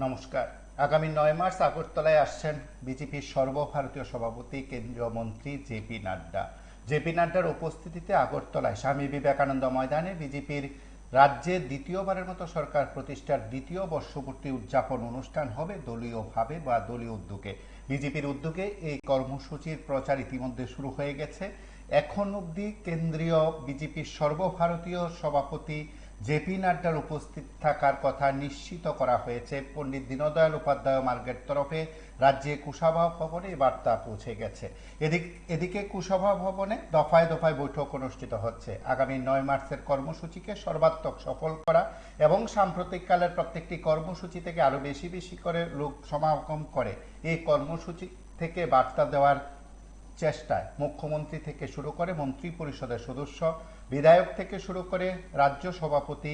নমস্কার। আগামী ৯ মার্চ আগরতলায় আসছেন বিজেপির সর্বভারতীয় সভাপতি কেন্দ্রীয় মন্ত্রী জেপি নাড্ডা। জেপি নাড্ডার উপস্থিতিতে আগরতলায় স্বামী বিবেকানন্দ ময়দানে বিজেপির রাজ্যে দ্বিতীয়বারের মতো সরকার প্রতিষ্ঠার দ্বিতীয় বর্ষপূর্তি উদযাপন অনুষ্ঠান হবে দলীয়ভাবে বা দলীয় উদ্যোগে। বিজেপির উদ্যোগে এই কর্মসূচির প্রচার ইতিমধ্যে শুরু হয়ে গেছে। এখন অবধি কেন্দ্রীয় বিজেপির সর্বভারতীয় সভাপতি জেপি নাড্ডার উপস্থিত থাকার কথা নিশ্চিত করা হয়েছে। পণ্ডিত দীনদয়াল উপাধ্যায় মার্গের তরফে রাজ্যে কুশাভা ভবনে এই বার্তা পৌঁছে গেছে। এদিকে কুশাভা ভবনে দফায় দফায় বৈঠক অনুষ্ঠিত হচ্ছে। আগামী ৯ মার্চের কর্মসূচিকে সর্বাত্মক সফল করা এবং সাম্প্রতিককালের প্রত্যেকটি কর্মসূচি থেকে আরো বেশি বেশি করে লোক সমাগম করে এই কর্মসূচি থেকে বার্তা দেওয়ার চেষ্টায় মুখ্যমন্ত্রী থেকে শুরু করে মন্ত্রী পরিষদের সদস্য, বিধায়ক থেকে শুরু করে রাজ্য সভাপতি,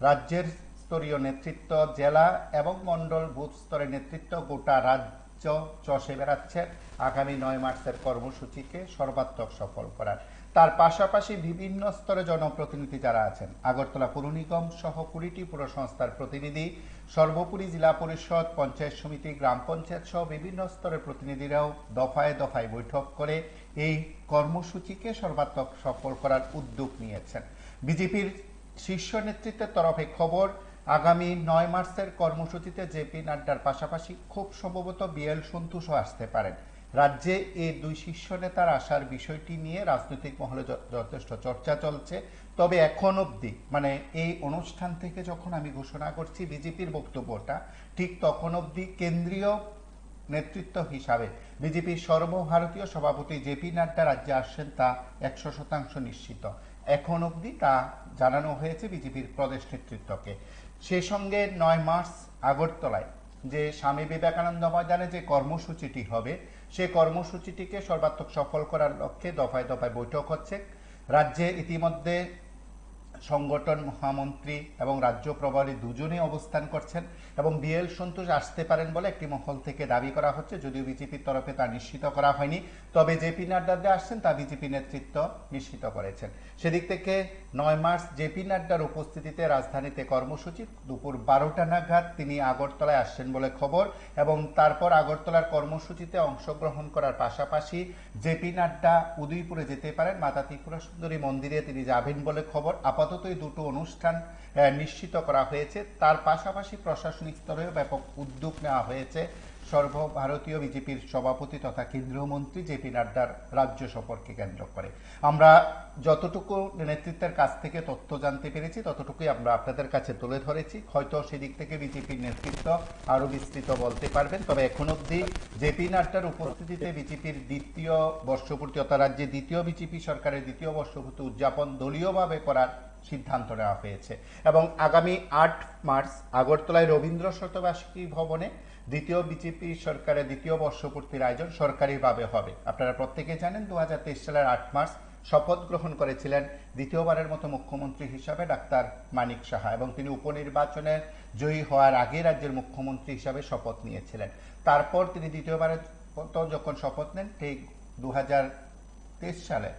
রাজ্যের স্তরীয় নেতৃত্ব, জেলা এবং মণ্ডল বুথ স্তরের নেতৃত্ব গোটা রাজ্য চষে বেড়াচ্ছে আগামী ৯ মার্চের কর্মসূচিকে সর্বাত্মক সফল করার। তার পাশাপাশি বিভিন্ন স্তরে জনপ্রতিনিধি যারা আছেন, আগরতলা পুর নিগম সহ ২০টি পুর সংস্থার প্রতিনিধি, সর্বোপরি জেলা পরিষদ, পঞ্চায়েত সমিতি, গ্রাম পঞ্চায়েত সহ বিভিন্ন স্তরের প্রতিনিধিরাও দফায় দফায় বৈঠক করে এই কর্মসূচিকে সর্বাত্মক সফল করার উদ্যোগ নিয়েছেন। বিজেপির শীর্ষ নেতৃত্বের তরফে খবর, আগামী ৯ মার্চের কর্মসূচিতে জেপি নাড্ডার পাশাপাশি খুব সম্ভবত বিএল সন্তোষও আসতে পারেন। রাজ্যে এই দুই শীর্ষ নেতার আসার বিষয়টি নিয়ে রাজনৈতিক মহলে যথেষ্ট চর্চা চলছে। তবে এখন অবধি মানে এই অনুষ্ঠান থেকে যখন আমি ঘোষণা করছি বিজেপির বক্তব্যটা, ঠিক তখন অবধি কেন্দ্রীয় নেতৃত্ব হিসাবে বিজেপির সর্বভারতীয় সভাপতি জেপি নাড্ডা রাজ্যে আসছেন তা ১০০% নিশ্চিত। এখন অবধি তা জানানো হয়েছে বিজেপির প্রদেশ নেতৃত্বকে। সেই সঙ্গে ৯ মার্চ আগরতলায় যে স্বামী বিবেকানন্দ ময়দানে যে কর্মসূচিটি হবে সেই কর্মসূচিটিকে সর্বাত্মক সফল করার লক্ষ্যে দফায় দফায় বৈঠক হচ্ছে। রাজ্যে ইতিমধ্যে সংগঠন মহামন্ত্রী এবং রাজ্য প্রভারী দুজনেই অবস্থান করছেন এবং বিএল সন্তোষ আসতে পারেন বলে একটি মহল থেকে দাবি করা হচ্ছে, যদিও বিজেপির তরফে তা নিশ্চিত করা হয়নি। তবে জেপি নাড্ডা যে আসছেন তা বিজেপি নেতৃত্ব নিশ্চিত করেছেন। সেদিক থেকে ৯ মার্চ জেপি নাড্ডার উপস্থিতিতে রাজধানীতে কর্মসূচি দুপুর ১২টা নাগাদ তিনি আগরতলায় আসছেন বলে খবর এবং তারপর আগরতলার কর্মসূচিতে অংশগ্রহণ করার পাশাপাশি জেপি নাড্ডা উদয়পুরে যেতে পারেন, মাতা ত্রিপুরা সুন্দরী মন্দিরে তিনি যাবেন বলে খবর। আপাতত এই দুটো অনুষ্ঠান নিশ্চিত করা হয়েছে। তার পাশাপাশি প্রশাসনিক স্তরেও ব্যাপক উদ্যোগ নেওয়া হয়েছে সর্বভারতীয় বিজেপির সভাপতি তথা কেন্দ্রীয় মন্ত্রী জেপি নাড্ডার রাজ্য সফরকে কেন্দ্র করে। আমরা যতটুকু নেতৃত্বের কাছ থেকে তথ্য জানতে পেরেছি ততটুকুই আমরা আপনাদের কাছে তুলে ধরেছি। হয়তো সেদিক থেকে বিজেপির নেতৃত্ব আরো বিস্তৃত বলতে পারবেন। তবে এখন অবধি জেপি নাড্ডার উপস্থিতিতে বিজেপির দ্বিতীয় বর্ষপূর্তি অর্থাৎ রাজ্যে দ্বিতীয় বিজেপি সরকারের দ্বিতীয় বর্ষপূর্তি উদযাপন দলীয়ভাবে করার সিদ্ধান্ত নেওয়া হয়েছে এবং আগামী ৮ মার্চ আগরতলায় রবীন্দ্র শতবার্ষিকী ভবনে দ্বিতীয় বিজেপি সরকারের দ্বিতীয় বর্ষপূর্তির আয়োজন সরকারিভাবে হবে। আপনারা প্রত্যেকে জানেন ২০২৩ সালের ৮ মার্চ শপথ গ্রহণ করেছিলেন দ্বিতীয়বারের মতো মুখ্যমন্ত্রী হিসাবে ডাক্তার মানিক সাহা এবং তিনি উপনির্বাচনে জয়ী হওয়ার আগে রাজ্যের মুখ্যমন্ত্রী হিসাবে শপথ নিয়েছিলেন। তারপর তিনি দ্বিতীয়বারের মতো যখন শপথ নেন ঠিক ২০২৩ সালে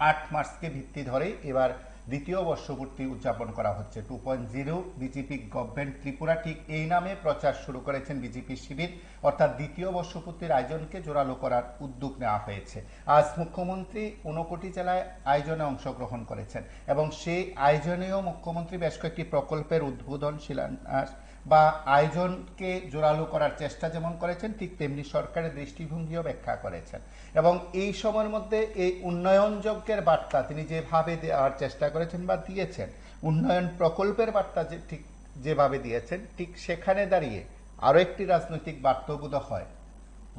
৮ মার্চকে ভিত্তি ধরেই এবার দ্বিতীয় বর্ষপূর্তি উদযাপন করা হচ্ছে। 2.0 বিজেপি গভর্নমেন্ট ত্রিপুরা, ঠিক এই নামে প্রচার শুরু করেছেন বিজেপি শিবির। অর্থাৎ দ্বিতীয় বর্ষপূর্তির আয়োজনকে জোরালো করার উদ্যোগ নেওয়া হয়েছে। আজ মুখ্যমন্ত্রী ৫৯ জেলায় আয়োজনে অংশগ্রহণ করেছেন এবং সেই আয়োজনেও মুখ্যমন্ত্রী বেশ কয়েকটি প্রকল্পের উদ্বোধন, শিলান্যাস বা আয়োজনকে জোরালো করার চেষ্টা যেমন করেছেন ঠিক তেমনি সরকারের দৃষ্টিভঙ্গিও ব্যাখ্যা করেছেন এবং এই সময়ের মধ্যে এই উন্নয়ন যজ্ঞের বার্তা তিনি যেভাবে দেওয়ার চেষ্টা করেছেন বা দিয়েছেন, উন্নয়ন প্রকল্পের বার্তা যে ঠিক যেভাবে দিয়েছেন, ঠিক সেখানে দাঁড়িয়ে আরো একটি রাজনৈতিক বার্তাবোধ হয়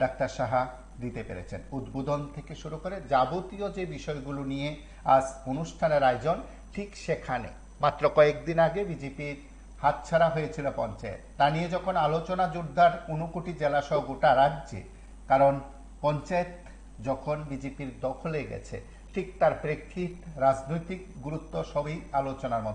ডাক্তার সাহা দিতে পেরেছেন। উদ্বোধন থেকে শুরু করে যাবতীয় যে বিষয়গুলো নিয়ে আজ অনুষ্ঠানের আয়োজন, ঠিক সেখানে মাত্র কয়েকদিন আগে বিজেপির হাতছাড়া হয়েছিল পঞ্চায়েত, তা নিয়ে যখন আলোচনা জোরদার ৫৯ জেলা সহ গোটা রাজ্যে, কারণ পঞ্চায়েত যখন বিজেপির দখলে গেছে ঠিক তার প্রেক্ষিত রাজনৈতিক গুরুত্ব সবই আলোচনার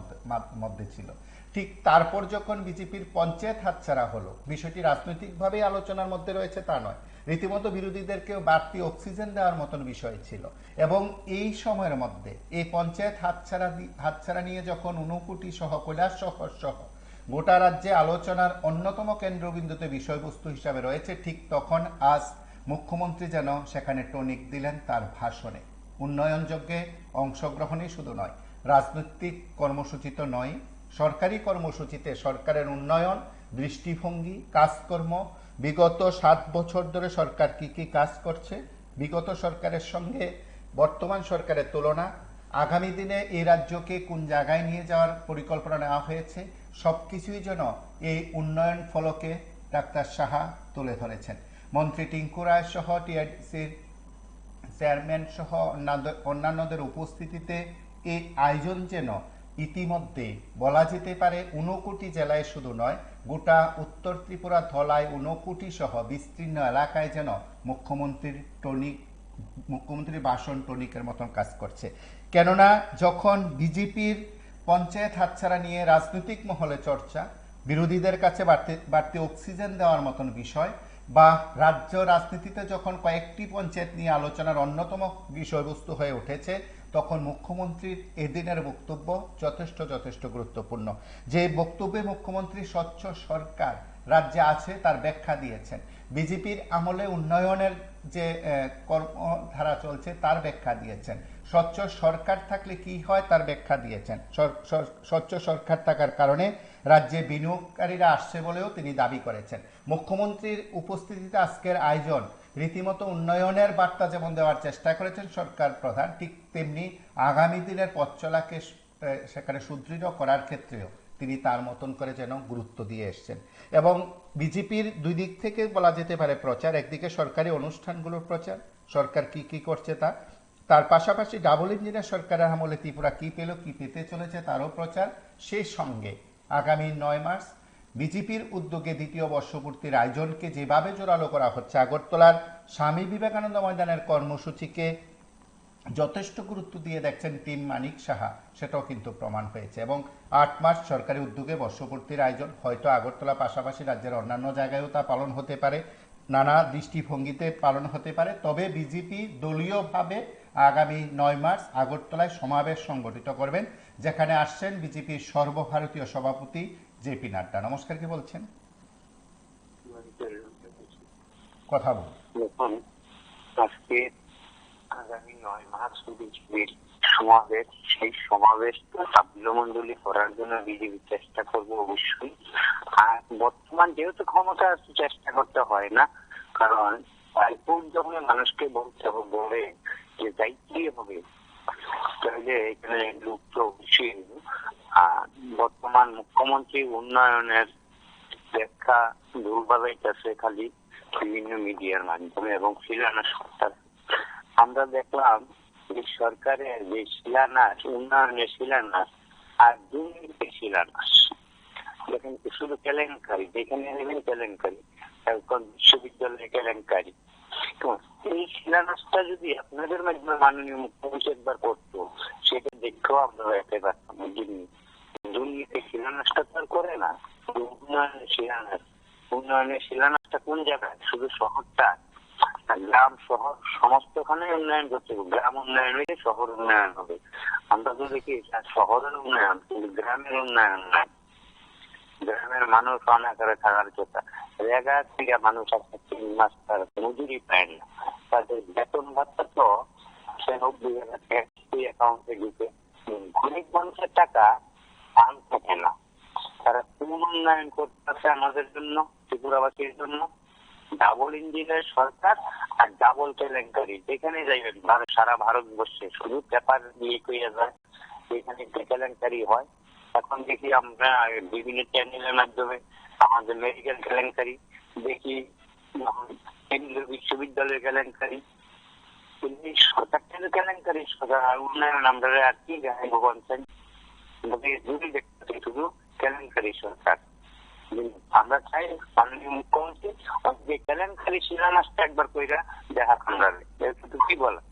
মধ্যে ছিল। ঠিক তারপর যখন বিজেপির পঞ্চায়েত হাতছাড়া হলো, বিষয়টি রাজনৈতিকভাবেই আলোচনার মধ্যে রয়েছে তা নয়, রীতিমতো বিরোধীদেরকেও বাড়তি অক্সিজেন দেওয়ার মতন বিষয় ছিল। এবং এই সময়ের মধ্যে এই পঞ্চায়েত হাতছাড়া নিয়ে যখন ৫৯ সহ কৈলাস শহর সহ গোটা রাজ্যে আলোচনার অন্যতম কেন্দ্রবিন্দুতে বিষয়বস্তু হিসাবে রয়েছে, ঠিক তখন আজ মুখ্যমন্ত্রী যেন সেখানে টনিক দিলেন তার ভাষণে। উন্নয়ন যজ্ঞে অংশগ্রহণই শুধু নয়, রাজনৈতিক কর্মসূচি তো নয়, সরকারি কর্মসূচিতে সরকারের উন্নয়ন, দৃষ্টিভঙ্গি, কাজকর্ম, বিগত 7 বছর ধরে সরকার কি কি কাজ করছে, বিগত সরকারের সঙ্গে বর্তমান সরকারের তুলনা, আগামী দিনে এই রাজ্যকে কোন জায়গায় নিয়ে যাওয়ার পরিকল্পনা নেওয়া হয়েছে, সবকিছুই যেন এই উন্নয়ন ফলকে ডাক্তার সাহা তুলে ধরেছেন। মন্ত্রী টিঙ্কু রায় সহ টিআরডিসির চেয়ারম্যান সহ অন্যান্যদের উপস্থিতিতে এই আয়োজন যেন ইতিমধ্যে বলা যেতে পারে 59 জেলায় শুধু নয়, গোটা উত্তর ত্রিপুরা, ধলাই, 59 সহ বিস্তীর্ণ এলাকায় যেন মুখ্যমন্ত্রীর ভাষণ টনিকের মতন কাজ করছে। কেননা যখন বিজেপির পঞ্চায়েত হাতছাড়া নিয়ে রাজনৈতিক মহলে চর্চা, বিরোধীদের কাছে বাড়তি অক্সিজেন দেওয়ার মতন বিষয়, বা রাজ্য রাজনীতিতে যখন কয়েকটি পঞ্চায়েত নিয়ে আলোচনার অন্যতম বিষয়বস্তু হয়ে উঠেছে, তখন মুখ্যমন্ত্রীর এদিনের বক্তব্য যথেষ্ট গুরুত্বপূর্ণ। যে বক্তব্যে মুখ্যমন্ত্রী স্বচ্ছ সরকার রাজ্যে আছে তার ব্যাখ্যা দিয়েছেন, বিজেপির আমলে উন্নয়নের যে কর্মধারা চলছে তার ব্যাখ্যা দিয়েছেন, স্বচ্ছ সরকার থাকলে কি হয় তার ব্যাখ্যা দিয়েছেন, স্বচ্ছ সরকার থাকার কারণে রাজ্যে বিনিয়োগকারীরা আসছে বলেও তিনি দাবি করেছেন। মুখ্যমন্ত্রীর উপস্থিতিতে আজকের আয়োজন রীতিমতো উন্নয়নের বার্তা যেমন দেওয়ার চেষ্টা করেছেন সরকার প্রধান, ঠিক তেমনি আগামী দিনের পথ চলাকে সেখানে সুদৃঢ় করার ক্ষেত্রেও তিনি তার মতন করে যেন গুরুত্ব দিয়ে এসছেন। এবং বিজেপির দুই দিক থেকে বলা যেতে পারে প্রচার, একদিকে সরকারি অনুষ্ঠানগুলোর প্রচার, সরকার কি কি করছে তার পাশাপাশি ডাবল ইঞ্জিনের সরকারের আমলে ত্রিপুরা কি পেল, কি পেতে চলেছে তারও প্রচার। সেই সঙ্গে আগামী 9 মার্চ বিজেপির উদ্যোগে দ্বিতীয় বর্ষপূর্তির আয়োজনকে যেভাবে জোরালো করা হচ্ছে, আগরতলার স্বামী বিবেকানন্দ ময়দানের কর্মসূচিকে যথেষ্ট গুরুত্ব দিয়ে দেখছেন টিম মানিক সাহা, সেটাও কিন্তু প্রমাণ হয়েছে। এবং 8 মার্চ সরকারি উদ্যোগে বর্ষপূর্তির আয়োজন, হয়তো আগরতলা পাশাপাশি রাজ্যের অন্যান্য জায়গায়ও তা পালন হতে পারে, নানা দৃষ্টিভঙ্গিতে পালন হতে পারে। তবে বিজেপি দলীয়ভাবে আগামী 9 মার্চ আগরতলায় সমাবেশ সংগঠিত করবেন, যেখানে আসছেন বিজেপির সর্বভারতীয় সভাপতি জেপি নাড্ডা। নমস্কার, কি বলছেন? কথা বলুন। আজকে আগামী 9 মার্চ বিজেপির সমাবেশ, সেই সমাবেশ সাফল্যমণ্ডলী করার জন্য বিজেপি চেষ্টা করবে অবশ্যই। আর বর্তমান যেহেতু ক্ষমতা চেষ্টা করতে হয় না, কারণ যখন মানুষকে বলে যে দায়িত্বই হবে, তাহলে এখানে লোক তো অবশ্যই। আর বর্তমান মুখ্যমন্ত্রী উন্নয়নের ব্যাখ্যা ভুলভাবাইতেছে খালি বিভিন্ন মিডিয়ার মাধ্যমে এবং শিলান্যাস সরকার। আমরা দেখলাম যে সরকারের যে শিলান্যাস, উন্নয়নের শিলান্যাস আর দুর্নীতির শিলান্যাস, দেখেন শুধু কেলেঙ্কারি, যেখানে নেবেন কেলেঙ্কারি, বিশ্ববিদ্যালয়ে কেলেঙ্কারি। তো এই শিলান্যাসটা যদি আপনাদের মাধ্যমে মাননীয় মুখ্যমন্ত্রী একবার করতো, সেটা দেখেও আমরা এতে পারতাম। দুর্নীতি শিলান্যাসটা তো আর করে না, উন্নয়নের শিলান্যাস। উন্নয়নের শিলান্যাসটা কোন জায়গায়? শুধু শহরটা, গ্রাম শহর সমস্তখানে উন্নয়ন করতে হবে। গ্রাম উন্নয়ন হয়ে শহর উন্নয়ন হবে। আমরা তো দেখি শহরের উন্নয়ন, কিন্তু গ্রামের উন্নয়ন নয়। গ্রামের মানুষ অনাকারে থাকার কথা, জায়গা থেকে মানুষ আসতে 3 মাস তার মজুরি পায় না, তাদের বেতন ভাতা তো 90,000 অ্যাকাউন্টে ঢুকে, গরিব মানুষের টাকা দাম থাকে না। তারা কোন উন্নয়ন করতেছে আমাদের জন্য, ত্রিপুরাবাসীর জন্য? ডাবল ইঞ্জিনের সরকার আর ডাবল কেলেঙ্কারি। যেখানে যাইবেন সারা ভারতবর্ষে শুধু পেপার লিক হয়ে যায়, এখানে কেলেঙ্কারি হয়। এখন দেখি আমরা বিভিন্ন চ্যানেলের মাধ্যমে আমাদের মেডিকেল কেলেঙ্কারি দেখি, কেন্দ্রীয় বিশ্ববিদ্যালয়ের কেলেঙ্কারি, সরকার থেকে কেলেঙ্কারি, উন্নয়ন আমরা আর কি জানি ভগবান চাই, যদি দেখতে শুধু কেলেঙ্কারি সরকার। আমরা চাই মাননীয় মুখ্যমন্ত্রী যে কেলেঙ্কারি শিলান্যাসটা একবার কইরা দেখা আমরা কি বলা।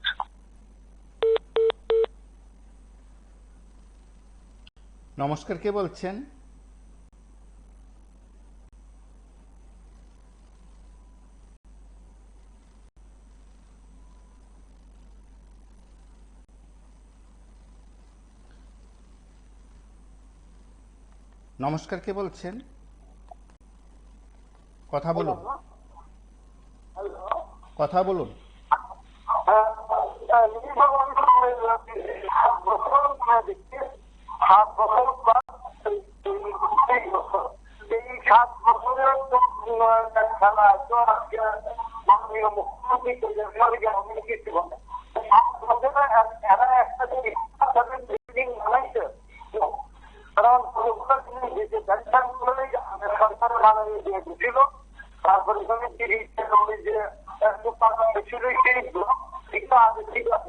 নমস্কার, কে বলছেন? নমস্কার, কে বলছেন? কথা বলুন, কথা বলুন। তারপরে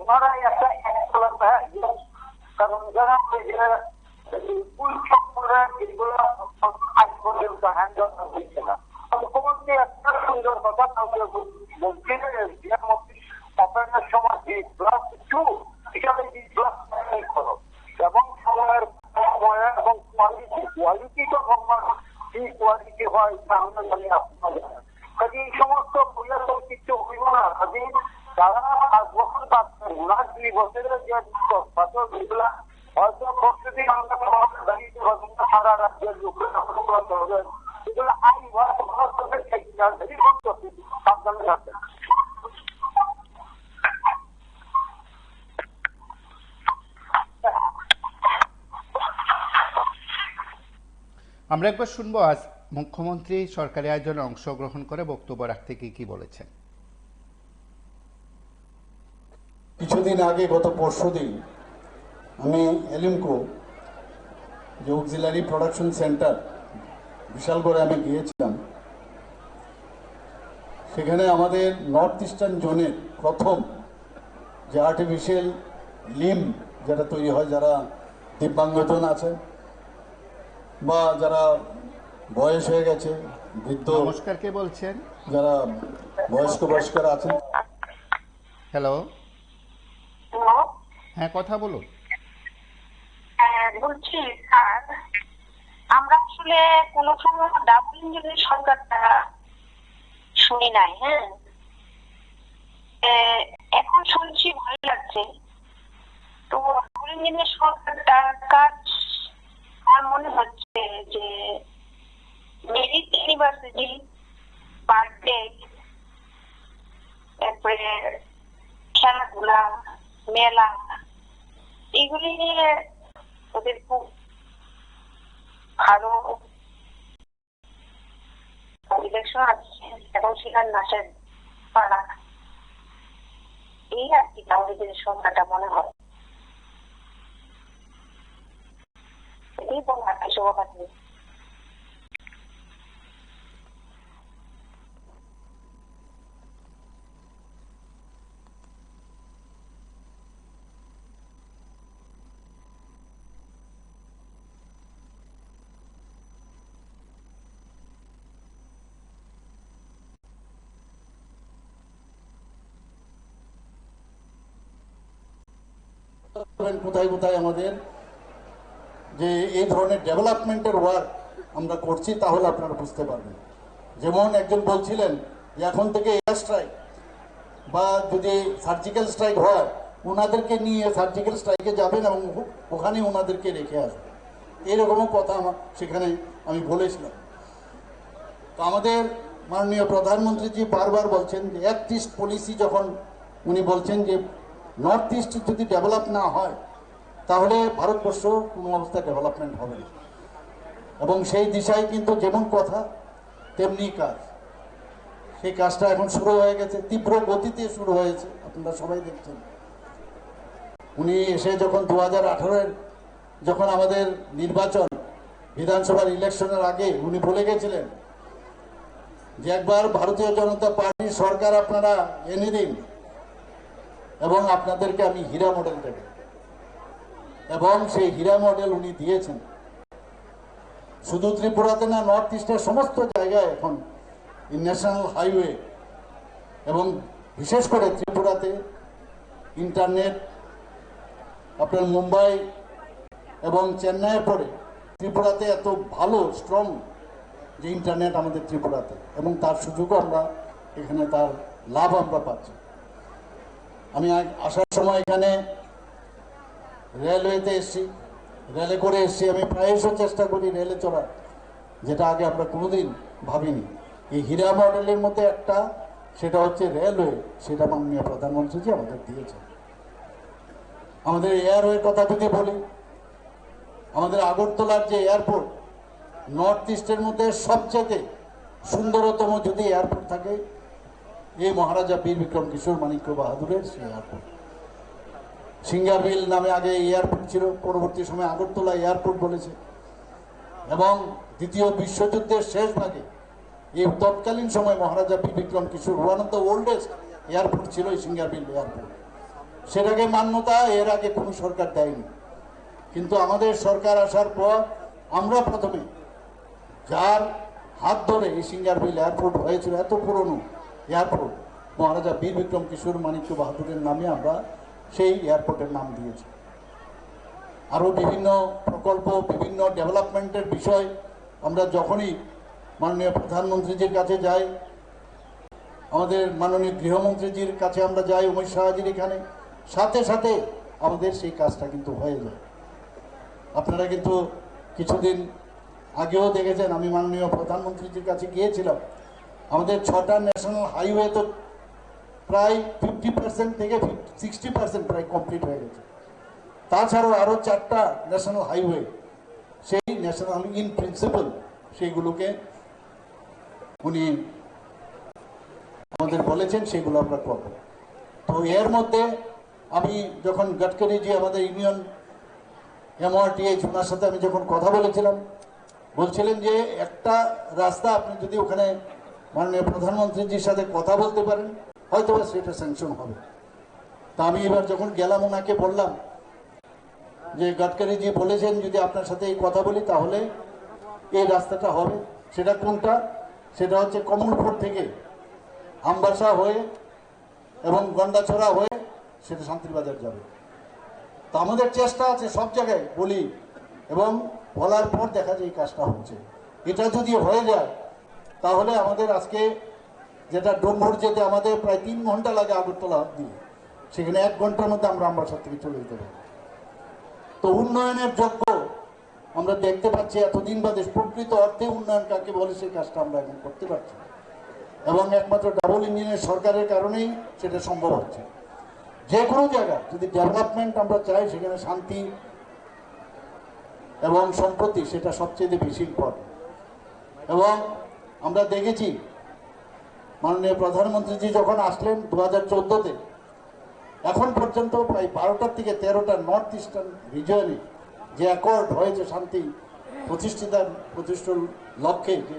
ওনারাই একটা কারণ যারা এগুলো আজ পর্যন্ত হ্যান্ডেল দিচ্ছে না। মুখ্যমন্ত্রী একটা সুন্দর কথা বলছিলেন অপারেশনের সময় যে প্লাস 2 হিসাবে যে প্লাস করো এবং সময়ের এবং কোয়ালিটি তো কি কোয়ালিটি হয় সামনে মানে আপনার কাজে এই সমস্ত বইয়ের কিছু হইব না। কাজে তারা 5 বছর পাচ্ছেন, ওনার 2 বছরের যে ফসল এগুলা হয়তো প্রস্তুতি আমরা দাঁড়িয়ে হবে সারা রাজ্যের লোকের এগুলো আইন সাবধানে থাকবেন। আমরা একবার শুনবো আজ মুখ্যমন্ত্রী সরকারি আয়োজনে অংশগ্রহণ করে বক্তব্য রাখতে কি বলেছেন। কিছুদিন আগে গত পরশুদিন আমি এলিমকো যে অক্সিলারি প্রোডাকশন সেন্টার বিশালগড়ে আমি গিয়েছিলাম। সেখানে আমাদের নর্থ ইস্টার্ন জোনের প্রথম যে আর্টিফিশিয়াল লিম যেটা তৈরি হয় যারা দিব্যাঙ্গজন আছে বা যারা বয়স হয়ে গেছে, বৃদ্ধ, নমস্কার, কে বলছেন? যারা বয়স্করা আছেন। হ্যালো, হ্যাঁ কথা বলুন। বলছি স্যার, আমরা আসলে কোন সময় ডাবল ইঞ্জিনের সরকারটা শুনি নাই। হ্যাঁ, এখন শুনছি ভালো লাগছে। তো ডাবল ইঞ্জিনের সরকারটার কাজ আমার মনে হচ্ছে যে মেরিট ইউনিভার্সিটি, বার্থডে, তারপরে খেলাধুলা, মেলা, এগুলি নিয়ে ওদের খুব ভালো ইলেকশন আছে এবং সেখানে নাচের পাড়া, এই আর কি আমাদের সংখ্যাটা মনে হয়। এটাই বলার শুভকামনা। কোথায় কোথায় আমাদের যে এই ধরনের ডেভেলপমেন্টের ওয়ার্ক আমরা করছি, তাহলে আপনারা বুঝতে পারবেন। যেমন একজন বলছিলেন যে এখন থেকে এয়ার স্ট্রাইক বা যদি সার্জিক্যাল স্ট্রাইক হয়, ওনাদেরকে নিয়ে সার্জিক্যাল স্ট্রাইকে যাবেন এবং ওখানে ওনাদেরকে রেখে আসবেন, এইরকমও কথা আমার সেখানে আমি বলেছিলাম। তো আমাদের মাননীয় প্রধানমন্ত্রীজি বারবার বলছেন যে অ্যাক্ট ইস্ট পলিসি, যখন উনি বলছেন যে নর্থ ইস্ট যদি ডেভেলপ না হয় তাহলে ভারতবর্ষ কোনো অবস্থায় ডেভেলপমেন্ট হবে না। এবং সেই দিশায় কিন্তু যেমন কথা তেমনি কাজ, সেই কাজটা এখন শুরু হয়ে গেছে, তীব্র গতিতে শুরু হয়েছে, আপনারা সবাই দেখছেন। উনি এসে যখন 2018-এর যখন আমাদের নির্বাচন, বিধানসভার ইলেকশনের আগে উনি বলে গেছিলেন যে একবার ভারতীয় জনতা পার্টির সরকার আপনারা এনে দিন এবং আপনাদেরকে আমি হীরা মডেল দেব, এবং সেই হীরা মডেল উনি দিয়েছেন। শুধু ত্রিপুরাতে না, নর্থ ইস্টের সমস্ত জায়গায় এখন ন্যাশনাল হাইওয়ে এবং বিশেষ করে ত্রিপুরাতে ইন্টারনেট, আপনার মুম্বাই এবং চেন্নাইয়ের পরে ত্রিপুরাতে এত ভালো স্ট্রং যে ইন্টারনেট আমাদের ত্রিপুরাতে, এবং তার সুযোগও আমরা এখানে, তার লাভ আমরা পাচ্ছি। আমি আসার সময় এখানে রেলওয়েতে এসেছি, রেলে করে এসছি, আমি প্রায়শই চেষ্টা করি রেলে চড়ার, যেটা আগে আমরা কোনোদিন ভাবিনি। এই হীরা মডেলের মধ্যে একটা, সেটা হচ্ছে রেলওয়ে, সেটা মাননীয় প্রধানমন্ত্রীজি আমাদের দিয়েছে। আমাদের এয়ারওয়ের কথা যদি বলি, আমাদের আগরতলার যে এয়ারপোর্ট, নর্থ ইস্টের মধ্যে সবচেয়ে সুন্দরতম যদি এয়ারপোর্ট থাকে, এই মহারাজা বীর বিক্রম কিশোর মাণিক্য বাহাদুরের সেই এয়ারপোর্ট। সিঙ্গারবিল নামে আগে এয়ারপোর্ট ছিল, পরবর্তী সময় আগরতলা এয়ারপোর্ট বলেছে। এবং দ্বিতীয় বিশ্বযুদ্ধের শেষ ভাগে এই তৎকালীন সময় মহারাজা Bir Bikram Kishore, one of the oldest airport ছিল এই সিঙ্গারবিল এয়ারপোর্ট। সেটাকে মান্যতা এর আগে কোনো সরকার দেয়নি, কিন্তু আমাদের সরকার আসার পর আমরা প্রথমে, যার হাত ধরে এই সিঙ্গারবিল এয়ারপোর্ট হয়েছিল, এত পুরনো এয়ারপোর্ট, মহারাজা বীর বিক্রম কিশোর মাণিক্য বাহাদুরের নামে আমরা সেই এয়ারপোর্টের নাম দিয়েছি। আরও বিভিন্ন প্রকল্প, বিভিন্ন ডেভেলপমেন্টের বিষয় আমরা যখনই মাননীয় প্রধানমন্ত্রীজির কাছে যাই, আমাদের মাননীয় গৃহমন্ত্রীজির কাছে আমরা যাই, অমিত শাহজির এখানে, সাথে সাথে আমাদের সেই কাজটা কিন্তু হয়ে যায়। আপনারা কিন্তু কিছুদিন আগেও দেখেছেন, আমি মাননীয় প্রধানমন্ত্রীজির কাছে গিয়েছিলাম। আমাদের 6টা ন্যাশনাল হাইওয়ে তো প্রায় 50% থেকে 60% প্রায় কমপ্লিট হয়ে গেছে। তাছাড়াও আরও 4টা ন্যাশনাল হাইওয়ে, সেই ন্যাশনাল ইন প্রিন্সিপাল, সেইগুলোকে উনি আমাদের বলেছেন, সেগুলো আমরা করব। তো এর মধ্যে আমি যখন গডকারিজি আমাদের ইউনিয়ন MRTH, ওনার সাথে আমি যখন কথা বলেছিলাম, বলছিলেন যে একটা রাস্তা আপনি যদি ওখানে মাননীয় প্রধানমন্ত্রীজির সাথে কথা বলতে পারেন, হয়তো সেটা স্যাংশন হবে। তা আমি এবার যখন গেলাম, ওনাকে বললাম যে গডকারিজি বলেছেন যদি আপনার সাথে এই কথা বলি তাহলে এই রাস্তাটা হবে। সেটা কোনটা? সেটা হচ্ছে কমলপুর থেকে আমবাসা হয়ে এবং গন্ডাছড়া হয়ে সেটা শান্তিবাজার যাবে। তো আমাদের চেষ্টা আছে সব জায়গায় বলি, এবং বলার পর দেখা যায় এই কাজটা হচ্ছে। এটা যদি হয়ে যায় তাহলে আমাদের আজকে যেটা ডোমভোর যেতে আমাদের প্রায় 3 ঘন্টা লাগে আগরতলা দিয়ে, সেখানে 1 ঘন্টার মধ্যে আমরা আমবাসা থেকে চলে যেতে পারি। তো উন্নয়নের যোগ্য আমরা দেখতে পাচ্ছি, এতদিন বাদে প্রকৃত অর্থে উন্নয়ন কাকে বলে সেই কাজটা আমরা এখন করতে পারছি, এবং একমাত্র ডাবল ইঞ্জিনের সরকারের কারণেই সেটা সম্ভব হচ্ছে। যে কোনো জায়গা যদি ডেভেলপমেন্ট আমরা চাই, সেখানে শান্তি এবং সম্প্রতি সেটা সবচেয়ে বেশি ইম্পর্টেন্ট। এবং আমরা দেখেছি মাননীয় প্রধানমন্ত্রীজি যখন আসলেন 2014-তে, এখন পর্যন্ত প্রায় 12টা থেকে 13টা নর্থ ইস্টার্ন রিজনে যে অ্যাকর্ড হয়েছে শান্তি প্রতিষ্ঠার লক্ষ্যে যে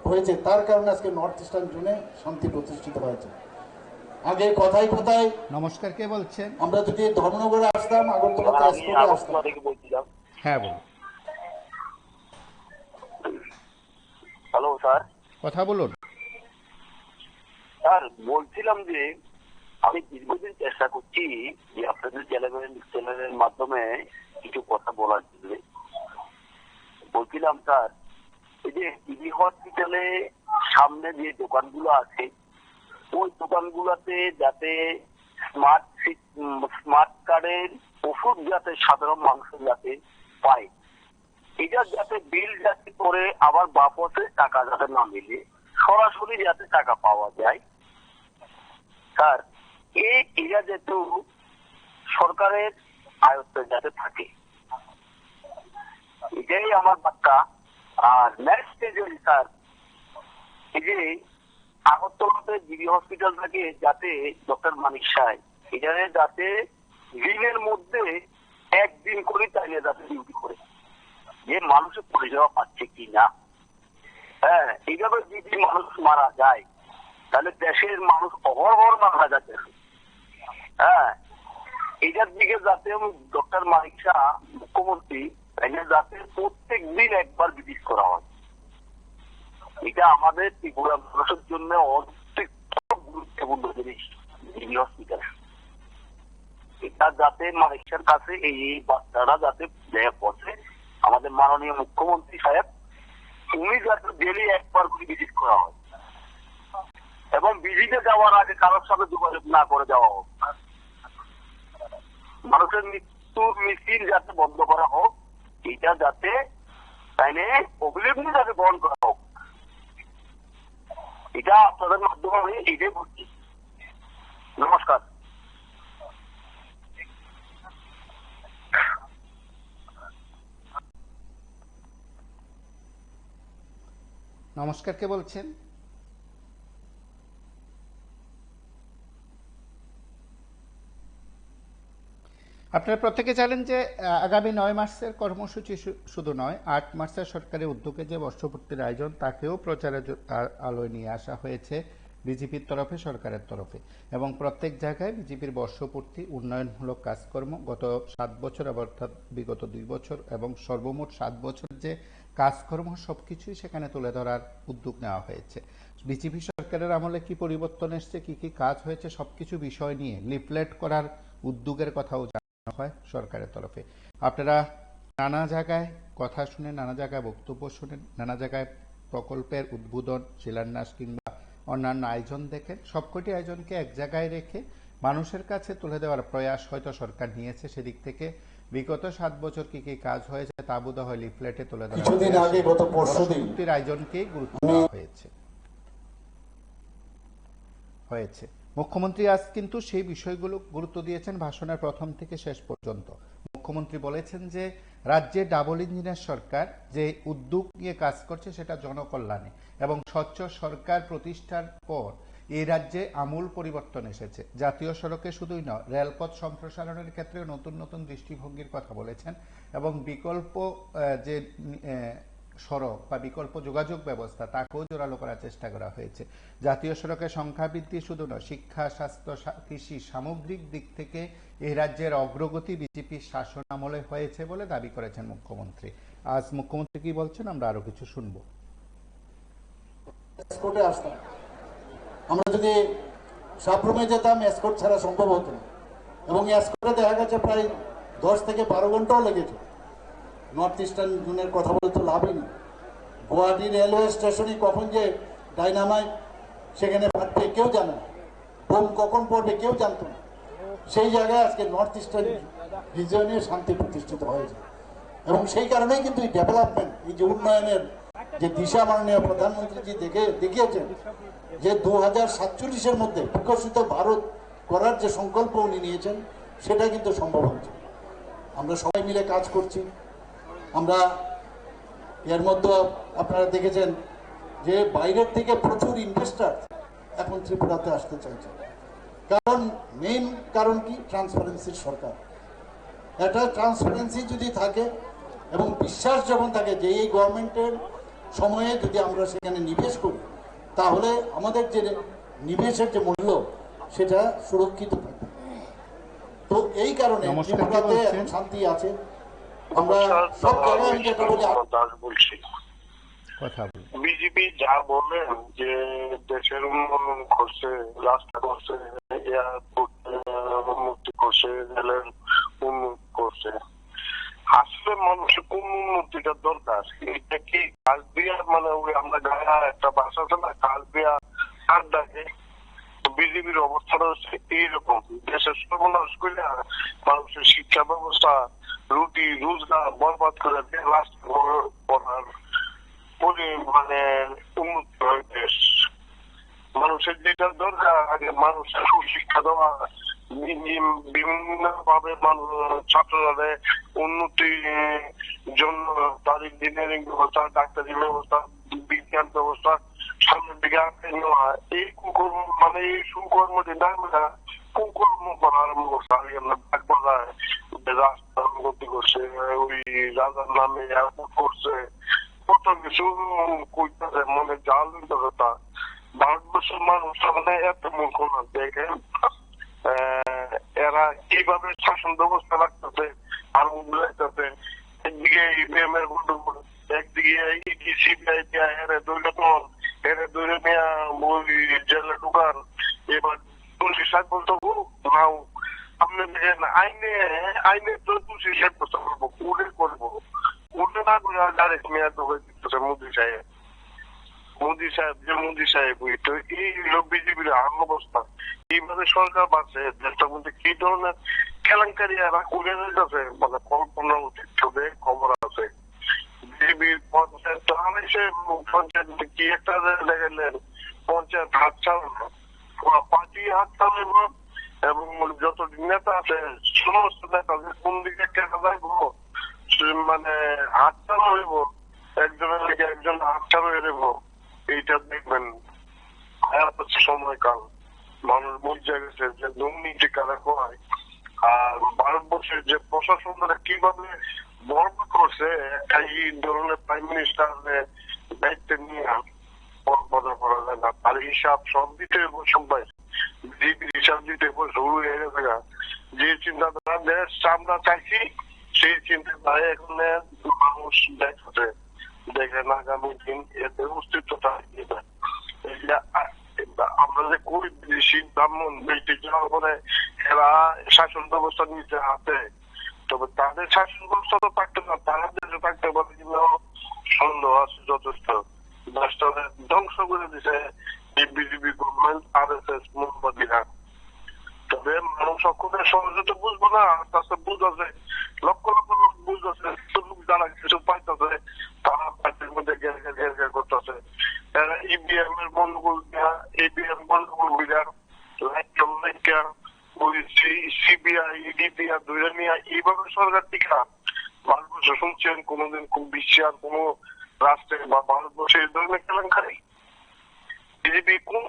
হয়েছে, তার কারণে আজকে নর্থ ইস্টার্ন জোনে শান্তি প্রতিষ্ঠিত হয়েছে। আগে কথায় কথায়, নমস্কার, কে বলছেন? আমরা যদি ধর্মনগরে আসতাম, আগরতলাতে আসতাম। হ্যাঁ বলুন। Hello sir. কথা বলুন। স্যার বলছিলাম যে আমি দীর্ঘদিন চেষ্টা করছি যে আপনাদের চ্যানেলের মাধ্যমে কিছু কথা বলার জন্য। বলছিলাম স্যার, এই যে টিবি হসপিটালে সামনে যে দোকানগুলো আছে, ওই দোকানগুলোতে যাতে স্মার্ট কার্ডের ওষুধ যাতে সাধারণ মানুষ যাতে পায়, এটা যাতে বিল যাতে করে আবার বাপসে টাকা যাতে না মিলে, সরাসরি যাতে টাকা পাওয়া যায়। স্যার, এটা যেহেতু সরকারের আয়ত্তে যাতে থাকে, এটাই আমার বার্তা। আর নেক্সট স্যার, এই যে আগরতলাতে জিবি হসপিটাল থেকে যাতে ডক্টর মানিক সাহেব এখানে যাতে দিনের মধ্যে একদিন করে চাইলে যাতে ডিউটি করে, যে মানুষের পরিষেবা পাচ্ছে কি না। হ্যাঁ, এইভাবে যদি মানুষ মারা যায় তাহলে দেশের মানুষ অহরহ মারা যাচ্ছে। হ্যাঁ, এটার দিকে যাতে ডক্টর মানিক শাহ মুখ্যমন্ত্রী যাতে প্রত্যেক দিন একবার ভিজিট করা হয়, এটা আমাদের ত্রিপুরা মানুষের জন্য অত্যন্ত গুরুত্বপূর্ণ জিনিস। জিবি হসপিটাল এটা যাতে মানিক শাহর কাছে এই বার্তাটা যাতে দেয়া পড়ে, আমাদের মাননীয় মুখ্যমন্ত্রী সাহেব উনি যাতে ডেলি একবার করে ভিজিট করা হয়, এবং ভিজিটে যাওয়ার আগে কারোর সাথে যোগাযোগ না করে যাওয়া হোক। মানুষের মৃত্যুর মিছিল যাতে বন্ধ করা হোক, এটা যাতে তাইলে অভিলেখে যাতে বহন করা হোক, এটা আপনাদের মাধ্যমে আমি এটাই বলছি। নমস্কার। নমস্কার, কে বলছেন? আপনারা প্রত্যেকে জানেন যে আগামী 9 মার্চের কর্মসূচি শুধু নয়, 8 মার্চের সরকারের উদ্যোগে যে বর্ষপূর্তির আয়োজন তাকেও প্রচারের আলোয় নিয়ে আসা হয়েছে বিজেপির তরফে, সরকারের তরফে। এবং প্রত্যেক জায়গায় বিজেপির বর্ষপূর্তি, উন্নয়নমূলক কাজকর্ম গত 7 বছর অর্থাৎ বিগত 2 বছর এবং সর্বমোট 7 বছর যে কাজকর্ম সবকিছুই সেখানে তুলে ধরার উদ্যোগ নেওয়া হয়েছে। বিজেপি সরকারের আমলে কি পরিবর্তন এসছে, কি কি কাজ হয়েছে, সবকিছু বিষয় নিয়ে লিফলেট করার উদ্যোগের কথাও হয় সরকারের তরফে। আপনারা নানা জায়গায় কথা শুনেন, নানা জায়গায় বক্তব্য শুনেন, নানা জায়গায় প্রকল্পের উদ্বোধন, শিলান্যাস কিংবা অন্যান্য আয়োজন দেখেন। সবকটি আয়োজনকে এক জায়গায় রেখে মানুষের কাছে তুলে দেওয়ার প্রয়াস হয়তো সরকার নিয়েছে। সেদিক থেকে বিগত 7 বছর কি কি কাজ হয়েছে তা বোধ হয় লিফলেটে তুলে দেওয়া কিছুদিন আগে গত পরশুদিন আয়োজনকেই গুরুত্ব দেওয়া হয়েছে। মুখ্যমন্ত্রী আজ কিন্তু সেই বিষয়গুলো গুরুত্ব দিয়েছেন ভাষণের প্রথম থেকে শেষ পর্যন্ত। মুখ্যমন্ত্রী বলেছেন যে রাজ্যে ডাবল ইঞ্জিনের সরকার যে উদ্যোগ নিয়ে কাজ করছে সেটা জনকল্যাণে এবং স্বচ্ছ সরকার প্রতিষ্ঠার পর এই রাজ্যে আমূল পরিবর্তন এসেছে। জাতীয় সড়কে শুধুই নয়, রেলপথ সম্প্রসারণের ক্ষেত্রে নতুন নতুন দৃষ্টিভঙ্গির কথা বলেছেন এবং বিকল্প যে সড়ক বা বিকল্প যোগাযোগ ব্যবস্থা তাকেও জোরালো করার চেষ্টা করা হয়েছে। জাতীয় সড়কের সংখ্যা বৃদ্ধি শুধু নয়, শিক্ষা, স্বাস্থ্য, কৃষি সামগ্রিক দিক থেকে এই রাজ্যের অগ্রগতি বিজেপির শাসন আমলে হয়েছে বলে দাবি করেছেন মুখ্যমন্ত্রী। আজ মুখ্যমন্ত্রী কি বলছেন আমরা আরো কিছু শুনবো। আমরা যদি সাবরুমে যেতাম, এসকোর্ট ছাড়া সম্ভব হতো না, এবং এসকোর্টে দেখা গেছে প্রায় 10 থেকে 12 ঘন্টাও লেগেছে। নর্থ ইস্টার্ন জোনের কথা বলে তো লাভই নেই। গুয়াহাটি রেলওয়ে স্টেশনে কখন যে ডাইনামাইট সেখানে ফাটবে কেউ জানে না, বোম কখন পড়বে কেউ জানতো না। সেই জায়গায় আজকে নর্থ ইস্টার্ন রিজিয়নে শান্তি প্রতিষ্ঠিত হয়েছে এবং সেই কারণেই কিন্তু এই ডেভেলপমেন্ট, এই যে উন্নয়নের যে দিশা মাননীয় প্রধানমন্ত্রীজি দেখিয়েছেন যে 2047-এর মধ্যে বিকশিত ভারত করার যে সংকল্প উনি নিয়েছেন সেটা কিন্তু সম্ভব হচ্ছে। আমরা সবাই মিলে কাজ করছি। আমরা এর মধ্যে আপনারা দেখেছেন যে বাইরের থেকে প্রচুর ইনভেস্টার এখন ত্রিপুরাতে আসতে চাইছে। কারণ মেইন কারণ কি? ট্রান্সপারেন্সির সরকার। এটা ট্রান্সপারেন্সি যদি থাকে এবং বিশ্বাস যখন থাকে যে এই গভর্নমেন্টের সময়ে যদি আমরা সেখানে নিবেশ করি তাহলে আমাদের যে নিবেশের যে মূল্য সেটা সুরক্ষিত থাকবে। তো এই কারণে ত্রিপুরাতে এখন শান্তি আছে। আমরা সব জায়গায় আমি যেটা বলি বলছি, বিজেপি যা বলেন যে দেশের উন্নয়ন করছে, রাস্তা করছে, উন্নতি করছে, রেলের উন্নতি করছে, আসলে মানুষের কোন উন্নতিটা দরকার? এটা কি কালবিয়া, মানে ওই আমরা গায়া একটা বাসা আছে না, কালবিয়া আড্ডাকে বিজেপির অবস্থাটা হচ্ছে এইরকম। দেশের সর্বনাশ করে মানুষের শিক্ষা ব্যবস্থা, রুটি রোজগার বরবাদ করে রাস্তা করার মানে উন্নতি হয় দেশ। মানুষের যেটা দরকার আগে মানুষের সুশিক্ষা দেওয়া, বিভিন্ন ভাবে ছাত্ররা উন্নতির জন্য তার ইঞ্জিনিয়ারিং ব্যবস্থা, ডাক্তারি ব্যবস্থা, বিজ্ঞান ব্যবস্থা সামনের দিকে আগে নেওয়া, এই কুকর্ম মানে এই সুকর্ম যেটা কুকর্ম করার ব্যবস্থা আগে আমরা বাগবাজার রাস্তা উন্নতি করছে, ওই রাজার নামে এয়ারপোর্ট করছে, কত কিছু করতেছে। মনে জাল কথা ভারতবর্ষের মানুষ মানে এত মূর্খ না। দেখেন এরা কিভাবে শাসন ব্যবস্থা রাখতেছে আর উন্নয়নটাতে, একদিকে ইভিএম এর গন্ডগোল, একদিকে সিবিআই এরা দৈরতন, এরা দৈরে নেয়া ওই জেলে ঢুকান। এবার 260 বছর নাও আপনি দেখেন আইনে তো 260 বছর করবো, উড়ে করবো, উড়ে না করে ডাইরেক্ট মেয়াদ হয়ে দিতেছে মোদী সাহেব। তো এই লোক বিজেপির আম অবস্থা, এইভাবে সরকার বাড়ছে দেশটার মধ্যে কি ধরনের কেলেঙ্কারি এরা করে যাচ্ছে মানে কল্পনা অতীত খবর আছে। বাংলাদেশে পঞ্চায়েত কি একটা দেখালেন, পঞ্চায়েত হাত চালানো, পার্টি হাত চালাইব এবং যত নেতা আছে সমস্ত নেতাদের কোন দিকে কেনা যাইব, মানে হাত চালা হইব, একজনের দিকে একজন হাত চালা হয়ে যাবো, এইটা দেখবেন সময়কাল মানুষ বুঝে গেছে যে দুর্নীতি কারা হয়। আর ভারতবর্ষের যে প্রশাসনরা কিভাবে বরবাদ করছে, একটা এই ধরনের প্রাইম মিনিস্টার দায়িত্ব নিয়ে বরবাদ করা যায় না, তার হিসাব সব দিতে সবাই হিসাব দিতে শুরু হয়ে গেছে। যে চিন্তাধারা দেশ আমরা চাইছি সেই চিন্তাধারা এখন মানুষ দেখছে, দেখেন আগামী দিন এতে অস্তিত্বটা আমরা যে করি বিদেশি ব্রাহ্মণ বেশি যাওয়ার পরে এরা শাসন ব্যবস্থা নিতে হাতে, তবে তাদের শাসন ব্যবস্থা তো থাকতে না, তারা দেশে থাকতে পারে কিন্তু সন্দেহ আছে যথেষ্ট। দেশটাকে ধ্বংস করে দিছে এই বিজেপি গভর্নমেন্ট, RSS মোমবাতিরা। তবে মানুষ সকলের সহজে তো বুঝবো না, আস্তে আস্তে বুঝতেছে, লক্ষ লক্ষ লোক বুঝতেছে, যারা কিছু পাইতেছে তারা পার্টির মধ্যে ঘের ঘের করতেছে। এরা EVM এর গন্ডগোল দেওয়া, ABM গন্ডগোল বিরাট CBI ED দিয়া ধরে নিয়ে এইভাবে সরকার টিকা ভারতবর্ষ শুনছেন কোনোদিন কোন বিশ্বের কোন রাষ্ট্রে বা ভারতবর্ষে এই ধরনের কেলেঙ্কারি বিজেপি কোন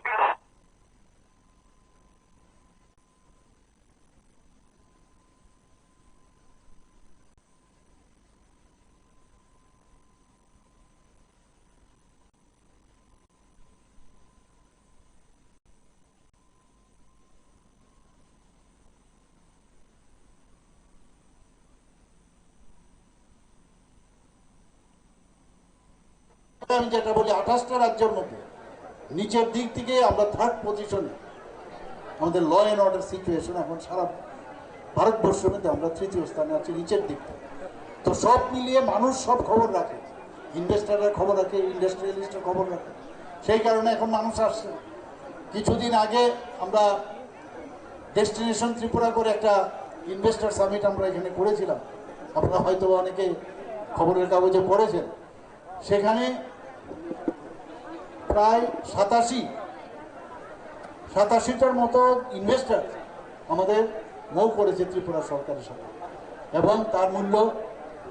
আমি যেটা বলি 28টা রাজ্যের মধ্যে নিচের দিক থেকে আমরা 3rd পজিশনে, আমাদের ল অ্যান্ড অর্ডার সিচুয়েশন এখন সারা ভারতবর্ষের মধ্যে আমরা 3য় স্থানে আছি নিচের দিক থেকে। তো সব মিলিয়ে মানুষ সব খবর রাখে, ইনভেস্টাররা খবর রাখে, ইন্ডাস্ট্রিয়ালিস্টরা খবর রাখে, সেই কারণে এখন মানুষ আসছে। কিছুদিন আগে আমরা ডেস্টিনেশন ত্রিপুরা করে একটা ইনভেস্টার সামিট আমরা এখানে করেছিলাম, আপনারা হয়তো অনেকে খবরের কাগজে পড়েছেন। সেখানে প্রায় 87টার মতো ইনভেস্টার আমাদের মৌ করেছে ত্রিপুরা সরকারের সাথে, এবং তার মূল্য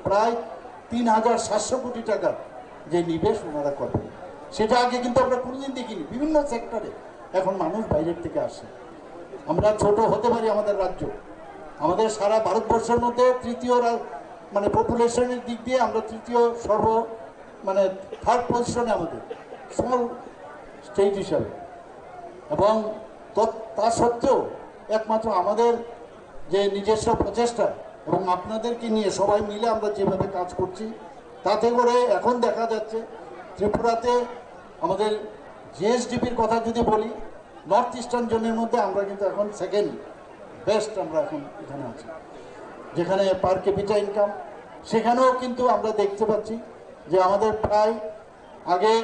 প্রায় 3,700 কোটি টাকার যে নিবেশ ওনারা করবেন, সেটা আগে কিন্তু আমরা কোনোদিন দেখিনি। বিভিন্ন সেক্টরে এখন মানুষ বাইরের থেকে আসে। আমরা ছোট হতে পারি আমাদের রাজ্য, আমাদের সারা ভারতবর্ষের মধ্যে 3য় মানে পপুলেশনের দিক দিয়ে আমরা 3য় মানে 3rd পজিশনে আমাদের স্মল স্টেট হিসাবে, এবং তা সত্ত্বেও একমাত্র আমাদের যে নিজস্ব প্রচেষ্টা এবং আপনাদেরকে নিয়ে সবাই মিলে আমরা যেভাবে কাজ করছি, তাতে করে এখন দেখা যাচ্ছে ত্রিপুরাতে আমাদের GSDPর কথা যদি বলি, নর্থ ইস্টার্ন জোনের মধ্যে আমরা কিন্তু এখন 2nd বেস্ট আমরা এখন এখানে আছি। যেখানে পার ক্যাপিটা ইনকাম, সেখানেও কিন্তু আমরা দেখতে পাচ্ছি যে আমাদের প্রায় আগে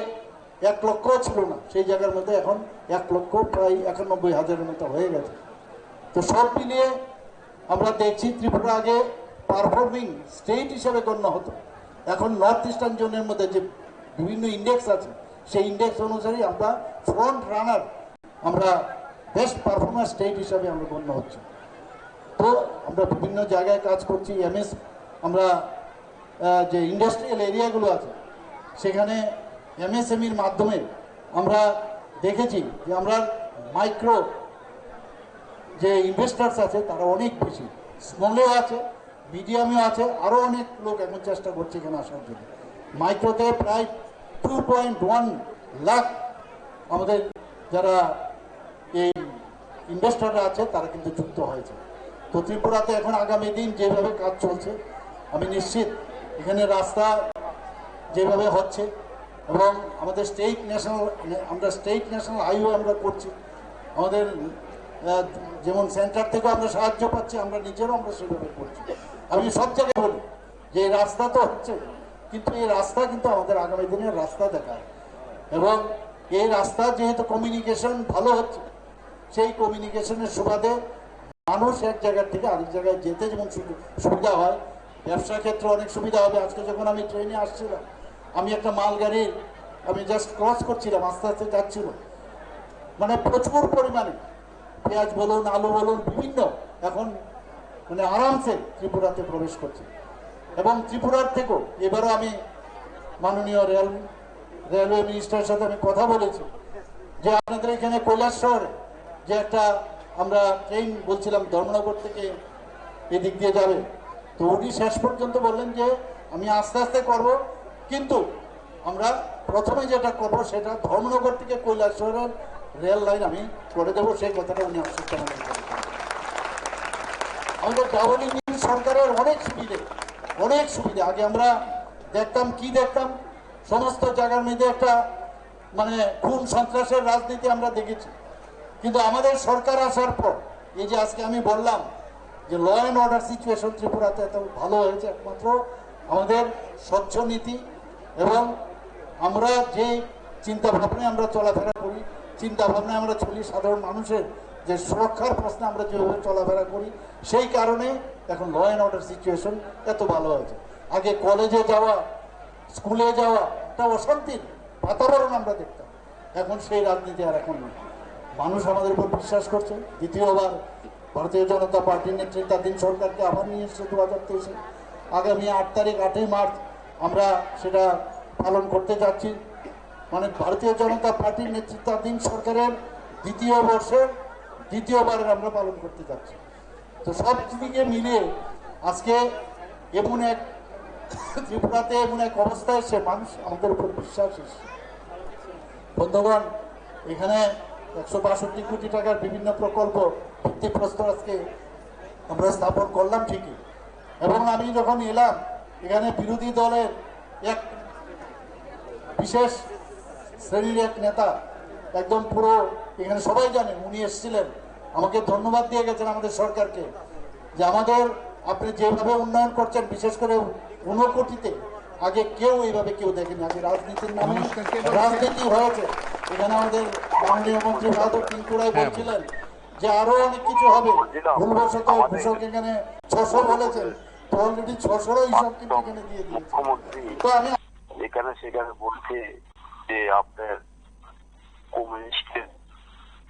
1 লক্ষ ছিল না, সেই জায়গার মধ্যে এখন 1 লক্ষ প্রায় 91,000-এর মতো হয়ে গেছে। তো সব মিলিয়ে আমরা দেখছি ত্রিপুরা আগে পারফর্মিং স্টেট হিসেবে গণ্য হতো, এখন নর্থ ইস্টার্ন জোনের মধ্যে যে বিভিন্ন ইন্ডেক্স আছে সেই ইন্ডেক্স অনুসারে আমরা ফ্রন্ট রানার, আমরা বেস্ট পারফর্মার স্টেট হিসাবে আমরা গণ্য হচ্ছে। তো আমরা বিভিন্ন জায়গায় কাজ করছি। আমরা যে ইন্ডাস্ট্রিয়াল এরিয়াগুলো আছে সেখানে MSMEর মাধ্যমে আমরা দেখেছি যে আমরা মাইক্রো যে ইনভেস্টার্স আছে তারা অনেক বেশি, স্মলেও আছে, মিডিয়ামেও আছে, আরও অনেক লোক এখন চেষ্টা করছে এখানে আসার জন্য। মাইক্রোতে প্রায় 2.1 লাখ আমাদের যারা এই ইনভেস্টররা আছে তারা কিন্তু যুক্ত হয়েছে। তো ত্রিপুরাতে এখন আগামী দিন যেভাবে কাজ চলছে, আমি নিশ্চিত এখানে রাস্তা যেভাবে হচ্ছে এবং আমাদের স্টেট ন্যাশনাল হাইওয়ে আমরা করছি, আমাদের যেমন সেন্টার থেকে আমরা সাহায্য পাচ্ছি, আমরা নিজেরও আমরা সেভাবে করছি। আমি সব জায়গায় বলি যে এই রাস্তা তো হচ্ছে, কিন্তু এই রাস্তা কিন্তু আমাদের আগামী দিনের রাস্তা দেখায়, এবং এই রাস্তা যেহেতু কমিউনিকেশন ভালো হচ্ছে, সেই কমিউনিকেশনের সুবাদে মানুষ এক জায়গার থেকে আরেক জায়গায় যেতে যেমন সুবিধা হয়, ব্যবসা ক্ষেত্রে অনেক সুবিধা হবে। আজকে যখন আমি ট্রেনে আসছিলাম আমি একটা মালগাড়ি আমি জাস্ট ক্রস করছিলাম, আস্তে আস্তে যাচ্ছিল, মানে প্রচুর পরিমাণে পেঁয়াজ বলুন, আলু বলুন, বিভিন্ন এখন মানে আরামসে ত্রিপুরাতে প্রবেশ করছে। এবং ত্রিপুরার থেকেও এবারও আমি মাননীয় রেলওয়ে মিনিস্টারের সাথে আমি কথা বলেছি যে আপনাদের এখানে কৈলাসহরে যে একটা আমরা ট্রেন বলছিলাম ধর্মনগর থেকে এদিক দিয়ে যাবে, তো উনি শেষ পর্যন্ত বললেন যে আমি আস্তে আস্তে করব, কিন্তু আমরা প্রথমে যেটা করব সেটা ধর্মনগর থেকে কৈলাসহরের রেল লাইন আমি করে দেবো, সেই কথাটা উনি আশ্বস্ত করেছেন। আমাদের ডাবল ইঞ্জিন সরকারের অনেক সুবিধা। আগে আমরা দেখতাম সমস্ত জায়গার মধ্যে একটা মানে খুন সন্ত্রাসের রাজনীতি আমরা দেখেছি, কিন্তু আমাদের সরকার আসার পর এই যে আজকে আমি বললাম যে ল অ্যান্ড অর্ডার সিচুয়েশন ত্রিপুরাতে এত ভালো হয়েছে একমাত্র আমাদের স্বচ্ছ নীতি এবং আমরা যে চিন্তা ভাবনায় আমরা চলাফেরা করি, চিন্তা ভাবনায় আমরা চলি, সাধারণ মানুষের যে সুরক্ষার প্রশ্নে আমরা যেভাবে চলাফেরা করি, সেই কারণে এখন ল অ্যান্ড অর্ডার সিচুয়েশন এত ভালো হয়েছে। আগে কলেজে যাওয়া, স্কুলে যাওয়া একটা অশান্তির বাতাবরণ আমরা দেখতাম, এখন সেই রাজনীতি আর এখন নেই। মানুষ আমাদের উপর বিশ্বাস করছে। দ্বিতীয়বার ভারতীয় জনতা পার্টির নেতৃত্বাধীন সরকারকে আবার নিয়ে এসছে 2023-এ। আগামী 8 মার্চ আমরা সেটা পালন করতে যাচ্ছি, মানে ভারতীয় জনতা পার্টির নেতৃত্বাধীন সরকারের দ্বিতীয়বারের আমরা পালন করতে যাচ্ছি। তো সব দিকে মিলিয়ে আজকে এমন এক ত্রিপুরাতে এমন এক অবস্থা এসে মানুষ আমাদের উপর বিশ্বাস এসছে। বন্ধুগণ, এখানে 162 কোটি টাকার বিভিন্ন প্রকল্প ভিত্তিপ্রস্তর আজকে আমরা স্থাপন করলাম ঠিকই, এবং আমি যখন এলাম এখানে বিরোধী দলের এক বিশেষ শ্রেণীর এক নেতা একদম পুরো এখানে সবাই জানেন, উনি এসেছিলেন, আমাকে ধন্যবাদ দিয়ে গেছেন আমাদের সরকারকে যে আপনি যেভাবে উন্নয়ন করছেন, বিশেষ করে 19 কোটিতে আগে এইভাবে কেউ দেখেনি। আগে রাজনীতির নামে রাজনীতি হয়েছে। এখানে আমাদের মাননীয় মন্ত্রী বাহাদুর তিনকুড়াই বলছিলেন যে আরো অনেক কিছু হবে, ভুলবশত ঘোষক এখানে 600 বলেছেন, তো অলরেডি 600 হিসাব কিন্তু এখানে দিয়ে দিয়েছে। তো আমি এখানে সেখানে বলছে যে আপনার কমিউনিস্টের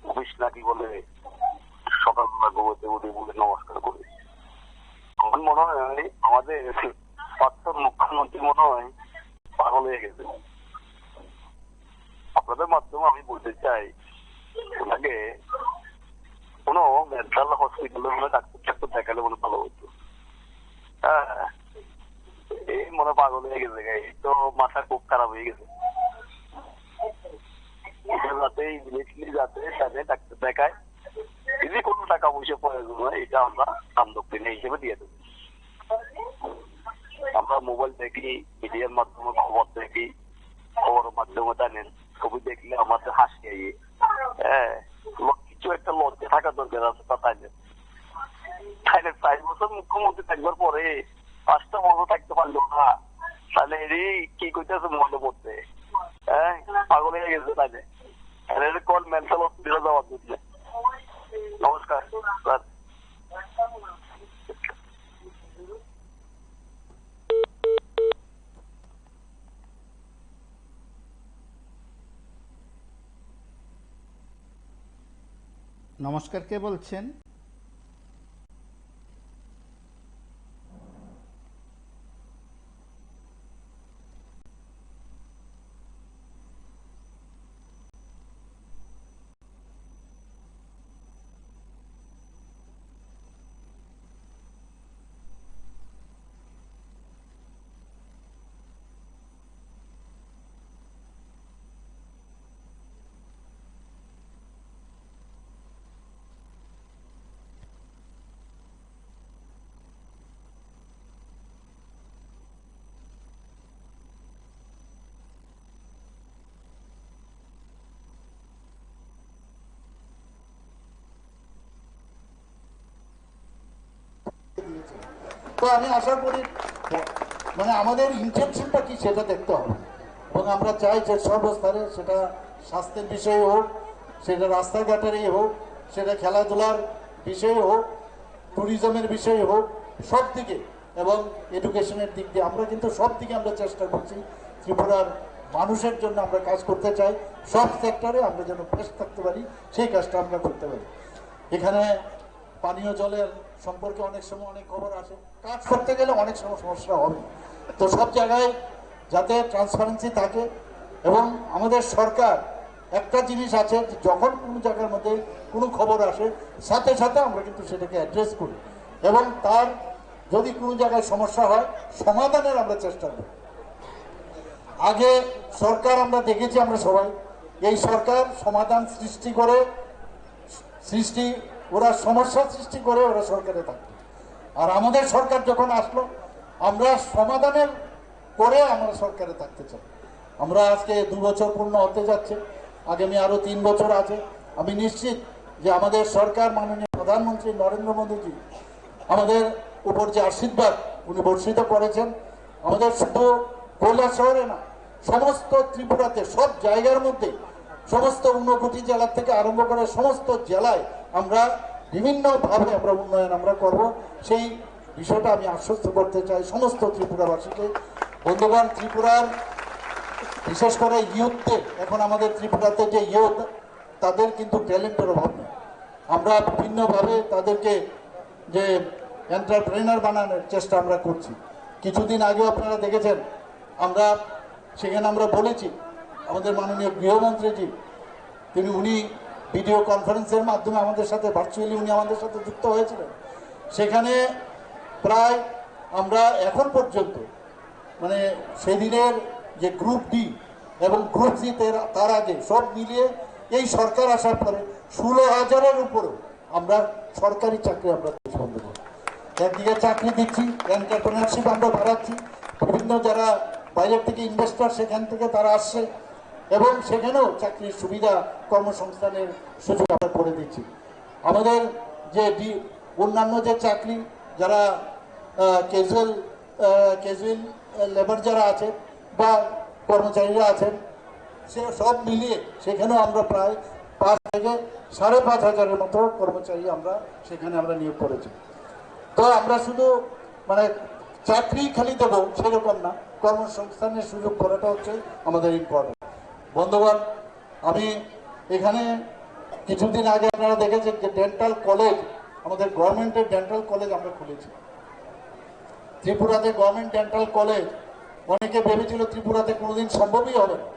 অফিস নাকি বলে সকালবেলা গোবরতে উঠে বলে নমস্কার করে। আমার মনে হয় আমাদের প্রাক্তন মুখ্যমন্ত্রী মনে হয় পাগল হয়ে গেছে। আপনাদের মাধ্যমে আমি বলতে চাই, ওনাকে কোনো মেন্টাল হসপিটালে মনে ডাক্তার দেখালে মনে ভালো হতো। হ্যাঁ, এই মনে পাগল হয়ে গেছে, এই তো মাথা খুব খারাপ হয়ে গেছে। যাতে ইমিডিয়েটলি যাতে তাদের ডাক্তার দেখায়, যদি কোনো টাকা পয়সা প্রয়োজন হয় এটা আমরা সান্দোক্তি হিসেবে দিয়ে দেবো। আমরা মোবাইল দেখি, মিডিয়ার মাধ্যমে খবর দেখি, খবরের মাধ্যমে জানেন, ছবি দেখলে আমাদের হাসি আইয়ে। হ্যাঁ, কিছু একটা লজ্জা থাকা দরকার আছে, তা তাই না? 5 বছর মুখ্যমন্ত্রী থাকবার পরে 5টা বছর থাকতে পারলো না, তাহলে কি করতেছে মনে পড়তে? হ্যাঁ, পাগল হয়ে গেছে। তাই না? কোন মেন্টাল হসপিটালে যাওয়ার জন্য। নমস্কার স্যার। নমস্কার, কে বলছেন? তো আমি আশা করি মানে আমাদের ইন্টেনশনটা কি সেটা দেখতে হবে, এবং আমরা চাই যে সর্বস্তরে, সেটা স্বাস্থ্যের বিষয়ে হোক, সেটা রাস্তাঘাটেরই হোক, সেটা খেলাধুলার বিষয়ে হোক, ট্যুরিজমের বিষয়ে হোক, সব দিকে, এবং এডুকেশনের দিক দিয়ে আমরা কিন্তু সব দিকে আমরা চেষ্টা করছি ত্রিপুরার মানুষের জন্য আমরা কাজ করতে চাই, সব সেক্টরে আমরা যেন ফ্রেশ থাকতে পারি, সেই কাজটা আমরা করতে পারি। এখানে পানীয় জলের সম্পর্কে অনেক সময় অনেক খবর আসে, কাজ করতে গেলে অনেক সময় সমস্যা হবে। তো সব জায়গায় যাতে ট্রান্সপারেন্সি থাকে, এবং আমাদের সরকার একটা জিনিস আছে, যখন কোনো জায়গার মধ্যে কোনো খবর আসে সাথে সাথে আমরা কিন্তু সেটাকে অ্যাড্রেস করি, এবং তার যদি কোনো জায়গায় সমস্যা হয় সমাধানের আমরা চেষ্টা করি। আগে সরকার আমরা দেখেছি, আমরা সবাই এই সরকার সমাধান ওরা সমস্যা সৃষ্টি করে ওরা সরকারে থাকতো। আর আমাদের সরকার যখন আসলো আমরা সমাধানের করে আমরা সরকারে থাকতে চাই। আমরা আজকে 2 বছর পূর্ণ হতে যাচ্ছে, আগামী আরো 3 বছর আছে। আমি নিশ্চিত যে আমাদের সরকার, মাননীয় প্রধানমন্ত্রী নরেন্দ্র মোদীজি আমাদের উপর যে আশীর্বাদ উনি বর্ষিত করেছেন, আমাদের শুধু কৈলাস শহরে না, সমস্ত ত্রিপুরাতে সব জায়গার মধ্যে, সমস্ত 59 জেলা থেকে আরম্ভ করে সমস্ত জেলায় আমরা বিভিন্নভাবে আমরা উন্নয়ন আমরা করব, সেই বিষয়টা আমি আশ্বস্ত করতে চাই সমস্ত ত্রিপুরাবাসীকে। বন্ধুগণ, ত্রিপুরার বিশেষ করে ইয়ুথদের, এখন আমাদের ত্রিপুরাতে যে ইয়ুথ, তাদের কিন্তু ট্যালেন্টের অভাব নেই। আমরা বিভিন্নভাবে তাদেরকে যে এন্টারপ্রেনার বানানোর চেষ্টা আমরা করছি। কিছুদিন আগেও আপনারা দেখেছেন, আমরা সেখানে আমরা বলেছি, আমাদের মাননীয় গৃহমন্ত্রীজি উনি ভিডিও কনফারেন্সের মাধ্যমে আমাদের সাথে ভার্চুয়ালি উনি আমাদের সাথে যুক্ত হয়েছিলেন। সেখানে প্রায় আমরা এখন পর্যন্ত মানে সেদিনের যে গ্রুপ ডি এবং গ্রুপ সি তার আগে সব মিলিয়ে এই সরকার আসার পরে 16,000-এর উপরেও আমরা সরকারি চাকরি আমরা বন্ধ করি। একদিকে চাকরি দিচ্ছি, এন্টারপ্রেনারশিপ আমরা বাড়াচ্ছি, বিভিন্ন যারা বাইরের থেকে ইনভেস্টর সেখান থেকে তারা আসছে, এবং সেখানেও চাকরির সুবিধা, কর্মসংস্থানের সুযোগ আমরা করে দিচ্ছি। আমাদের যে অন্যান্য যে চাকরি, যারা ক্যাজুয়াল লেবার যারা আছে বা কর্মচারীরা আছেন, সে সব মিলিয়ে সেখানেও আমরা প্রায় 5 থেকে 5,500-এর মতো কর্মচারী আমরা সেখানে আমরা নিয়োগ করেছি। তো আমরা শুধু মানে চাকরি খালি দেবো সেরকম না, কর্মসংস্থানের সুযোগ করাটা হচ্ছে আমাদের ইম্পর্টেন্ট। বন্ধুগণ, আমি এখানে কিছুদিন আগে আপনারা দেখেছেন যে ডেন্টাল কলেজ, আমাদের গভর্নমেন্টের ডেন্টাল কলেজ আমরা খুলেছি ত্রিপুরাতে। গভর্নমেন্ট ডেন্টাল কলেজ অনেকে ভেবেছিল ত্রিপুরাতে কোনোদিন সম্ভবই হবে না,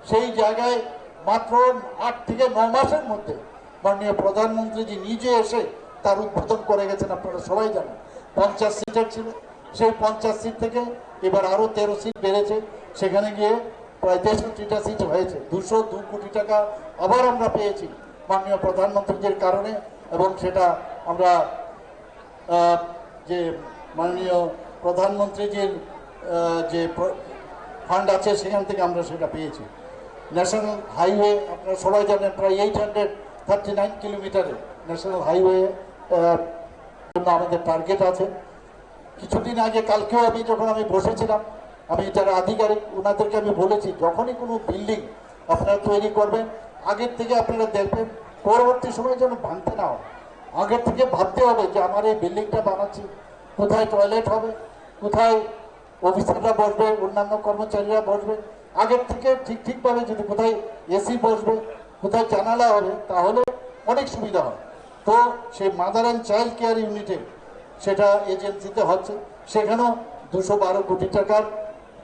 সেই জায়গায় মাত্র 8 থেকে 9 মাসের মধ্যে মাননীয় প্রধানমন্ত্রীজি নিজে এসে তার উদ্বোধন করে গেছেন। আপনারা সবাই জানেন 50 সিটের ছিল, সেই 50 সিট থেকে এবার আরো 13 সিট বেড়েছে, সেখানে গিয়ে প্রায় 63টা সিট হয়েছে। 202 কোটি টাকা আবার আমরা পেয়েছি মাননীয় প্রধানমন্ত্রীর কারণে, এবং সেটা আমরা যে মাননীয় প্রধানমন্ত্রীজির যে ফান্ড আছে সেখান থেকে আমরা সেটা পেয়েছি। ন্যাশনাল হাইওয়ে আপনারা সবাই জানেন প্রায় 839 কিলোমিটারে ন্যাশনাল হাইওয়ে জন্য আমাদের টার্গেট আছে। কিছুদিন আগে কালকেও যখন আমি বসেছিলাম, আমি যারা আধিকারিক ওনাদেরকে আমি বলেছি, যখনই কোনো বিল্ডিং আপনারা তৈরি করবেন আগের থেকে আপনারা দেখবেন পরবর্তী সময় যেন ভাঙতে না হয়। আগের থেকে ভাবতে হবে যে আমার এই বিল্ডিংটা বানাচ্ছি, কোথায় টয়লেট হবে, কোথায় অফিসাররা বসবে, অন্যান্য কর্মচারীরা বসবে, আগের থেকে ঠিকভাবে যদি কোথায় এসি বসবে, কোথায় জানালা হবে, তাহলে অনেক সুবিধা হয়। তো সেই মাদার অ্যান্ড চাইল্ড কেয়ার ইউনিটে সেটা এজেন্সিতে হচ্ছে, সেখানেও 212 কোটি টাকার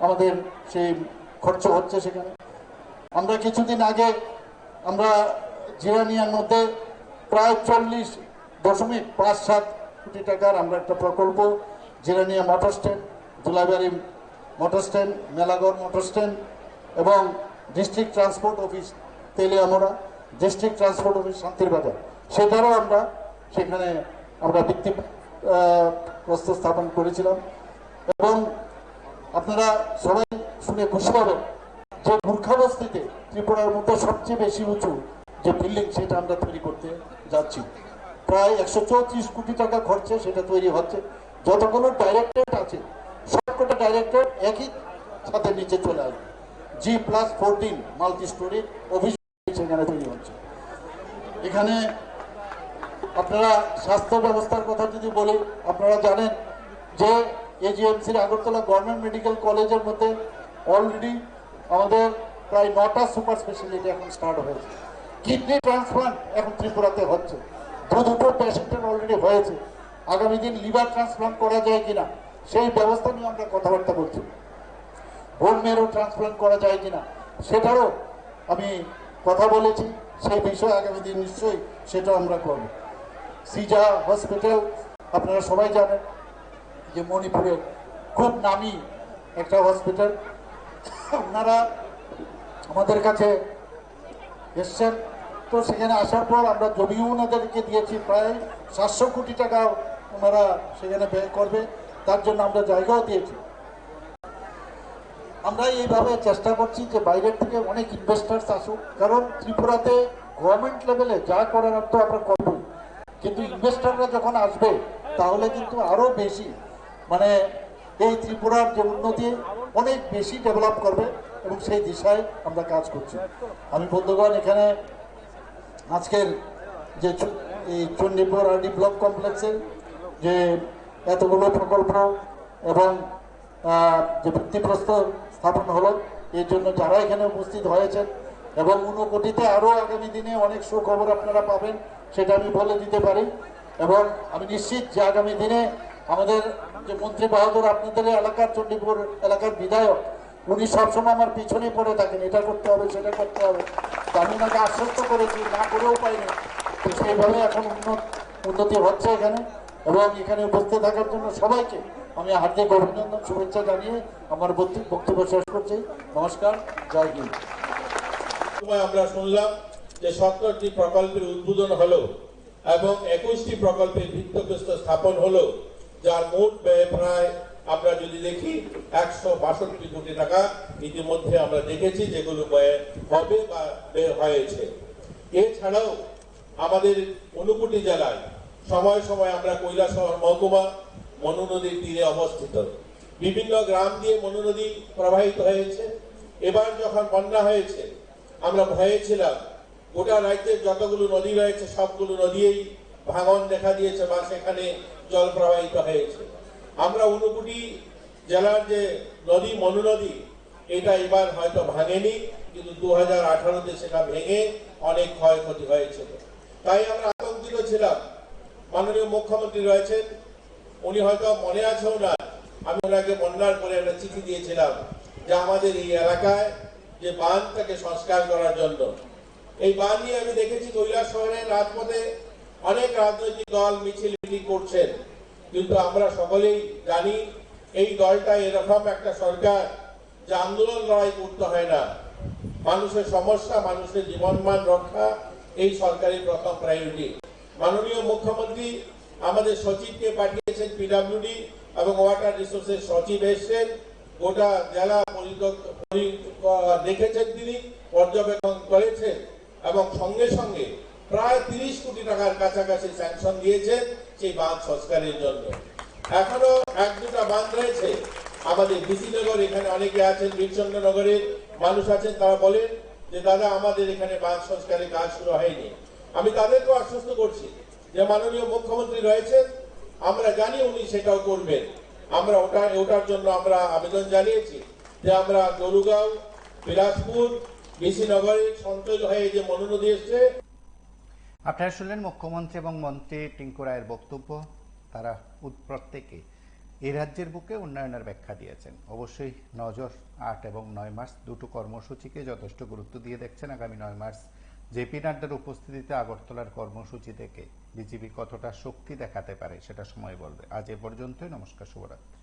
আমাদের সেই খরচ হচ্ছে সেখানে। আমরা কিছুদিন আগে আমরা জিরানিয়ার মধ্যে প্রায় 40.57 কোটি টাকার আমরা একটা প্রকল্প, Jirania motor stand, Dulaibari motor stand, Melaghar motor stand এবং district transport office Teliamura, district transport office Santirbazar, সেটারও আমরা সেখানে আমরা ভিত্তি প্রস্তর স্থাপন করেছিলাম। এবং আপনারা সবাই শুনে খুশি হবেন যে মূর্খাবস্তিতে ত্রিপুরার মধ্যে সবচেয়ে বেশি উঁচু যে বিল্ডিং সেটা আমরা তৈরি করতে যাচ্ছি। প্রায় 134 কোটি টাকা খরচে সেটা তৈরি হচ্ছে। যতগুলো ডাইরেক্টরেট আছে সবকটা ডাইরেক্টরেট একই ছাদের নিচে চলে আসবে। G+14 মাল্টি স্টোরি অফিস সেখানে তৈরি হচ্ছে। এখানে আপনারা স্বাস্থ্য ব্যবস্থার কথা যদি বলি, আপনারা জানেন যে এজিএমসির আগরতলা গভর্নমেন্ট মেডিকেল কলেজের মধ্যে অলরেডি আমাদের প্রায় 9টা সুপার স্পেশালিটি এখন স্টার্ট হয়েছে। কিডনি ট্রান্সপ্লান্ট এখন ত্রিপুরাতে হচ্ছে, দুটো পেশেন্টের অলরেডি হয়েছে। আগামী দিন লিভার ট্রান্সপ্লান্ট করা যায় কিনা সেই ব্যবস্থা নিয়ে আমরা কথাবার্তা বলছি। বোন মেরু ট্রান্সপ্লান্ট করা যায় কিনা সেটারও আমি কথা বলেছি, সেই বিষয়ে আগামী দিন নিশ্চয়ই সেটা আমরা করব। সিজা হসপিটাল আপনারা সবাই জানেন যে মণিপুরের খুব নামি একটা হসপিটাল, আপনারা আমাদের কাছে এসছেন। তো সেখানে আসার পর আমরা জমিও ওনাদেরকে দিয়েছি, প্রায় 700 কোটি টাকা ওনারা সেখানে ব্যয় করবে, তার জন্য আমরা জায়গাও দিয়েছি। আমরা এইভাবে চেষ্টা করছি যে বাইরের থেকে অনেক ইনভেস্টার্স আসুক, কারণ ত্রিপুরাতে গভর্নমেন্ট লেভেলে যা করার তো আমরা করবই, কিন্তু ইনভেস্টাররা যখন আসবে তাহলে কিন্তু আরও বেশি মানে এই ত্রিপুরার যে উন্নতি অনেক বেশি ডেভেলপ করবে এবং সেই দিশায় আমরা কাজ করছি। আমি বন্ধুগণ এখানে আজকের যে এই চণ্ডীপুর আরডি ব্লক কমপ্লেক্সের যে এতগুলো প্রকল্প এবং যে ভিত্তিপ্রস্তর স্থাপন হলো, এর জন্য যারা এখানে উপস্থিত হয়েছেন এবং 9 কোটিতে আরও আগামী দিনে অনেক সুখবর আপনারা পাবেন সেটা আমি বলে দিতে পারি। এবং আমি নিশ্চিত যে আগামী দিনে আমাদের যে মন্ত্রী বাহাদুর আপনাদের এলাকার চণ্ডীপুর এলাকার বিধায়ক, উনি সবসময় আমার পিছনে পড়ে থাকেন, এটা করতে হবে সেটা করতে হবে। তো আমি ওনাকে আশ্বস্ত করেছি, না করেও পাইনি। তো সেইভাবে এখন উন্নতি হচ্ছে এখানে, এবং এখানে উপস্থিত থাকার জন্য সবাইকে আমি হার্দিক অভিনন্দন শুভেচ্ছা জানিয়ে আমার বক্তব্য শেষ করছি। নমস্কার, জয় হিন্দ। আমরা শুনলাম যে 17টি প্রকল্পের উদ্বোধন হলো এবং 21টি প্রকল্পের ভিত্তিপ্রস্তর স্থাপন হলো, যার মোট ব্যয় প্রায় আমরা যদি দেখি 162 কোটি টাকা ইতিমধ্যে আমরা দেখেছি যেগুলো ব্যয় হবে বা ব্যয় হয়েছে। এছাড়াও আমাদের 59 জেলায় সময় সময় আমরা কৈলাসহর মহকুমা মনু নদীর তীরে অবস্থিত, বিভিন্ন গ্রাম দিয়ে মনু নদী প্রবাহিত হয়েছে। এবার যখন বন্যা হয়েছে আমরা ভয়ে ছিলাম, গোটা রাজ্যের যতগুলো নদী রয়েছে সবগুলো নদীই ভাঙন দেখা দিয়েছে বা সেখানে জল প্রবাহিত হয়েছে। আমরা 59 জেলার যে নদী মনু নদী, এটা এবার হয়তো ভাঙেনি, কিন্তু 2018-তে সেটা ভেঙে অনেক ক্ষয়ক্ষতি হয়েছিল। তাই আমরা আতঙ্কিত ছিলাম। মাননীয় মুখ্যমন্ত্রী রয়েছেন, উনি হয়তো মনে আছেও না, আমি ওনাকে বন্যার পরে একটা চিঠি দিয়েছিলাম যে আমাদের এই এলাকায় যে বাঁধটাকে সংস্কার করার জন্য। এই বাঁধ নিয়ে আমি দেখেছি কৈলাস শহরের রাজপথে অনেক রাজনৈতিক দল মিছিল মিটিং করছেন, কিন্তু আমরা সকলেই জানি এই দলটা এরকম একটা সরকার যে আন্দোলন লড়াই করতে হয় না, মানুষের সমস্যা মানুষের জীবনমান রক্ষা এই সরকারের প্রথম প্রায়োরিটি। মাননীয় মুখ্যমন্ত্রী আমাদের সচিবকে পাঠিয়েছেন, পিডব্লিউডি এবং ওয়াটার রিসোর্সের সচিব এসেছেন, গোটা জেলা দেখেছেন, তিনি পর্যবেক্ষণ করেছেন এবং সঙ্গে সঙ্গে প্রায় 30 কোটি টাকার কাছাকাছি স্যাংশন দিয়েছেন সেই বাঁধ সংস্কারের জন্য। এখনো 1-2টা বাঁধ রয়েছে আমাদের বিসিনগর, এখানে অনেকে আছেন, বীরচন্দ্রনগরের মানুষ আছেন, তারা বলেন যে দাদা আমাদের এখানে বাঁধ সংস্কারের কাজ শুরু হয়নি। আমি তাদেরকে আশ্বস্ত করছি যে মাননীয় মুখ্যমন্ত্রী রয়েছেন, আমরা জানি উনি সেটাও করবেন। আমরা ওটার জন্য আমরা আবেদন জানিয়েছি যে আমরা গরুগাঁও, বিলাসপুর, বিসিনগরের সন্তল হয়ে যে মনু নদী এসছে। আপনারা শুনলেন মুখ্যমন্ত্রী এবং মন্ত্রী টিঙ্কু রায়ের বক্তব্য। তারা প্রত্যেকে এই রাজ্যের বুকে উন্নয়নের ব্যাখ্যা দিয়েছেন। অবশ্যই নজর 8 এবং 9 মার্চ দুটো কর্মসূচিকে যথেষ্ট গুরুত্ব দিয়ে দেখছেন। আগামী 9 মার্চ জেপি নাড্ডার উপস্থিতিতে আগরতলার কর্মসূচি থেকে বিজেপি কতটা শক্তি দেখাতে পারে সেটা সময় বলবে। আজ এ পর্যন্তই। নমস্কার, শুভরাত্রি।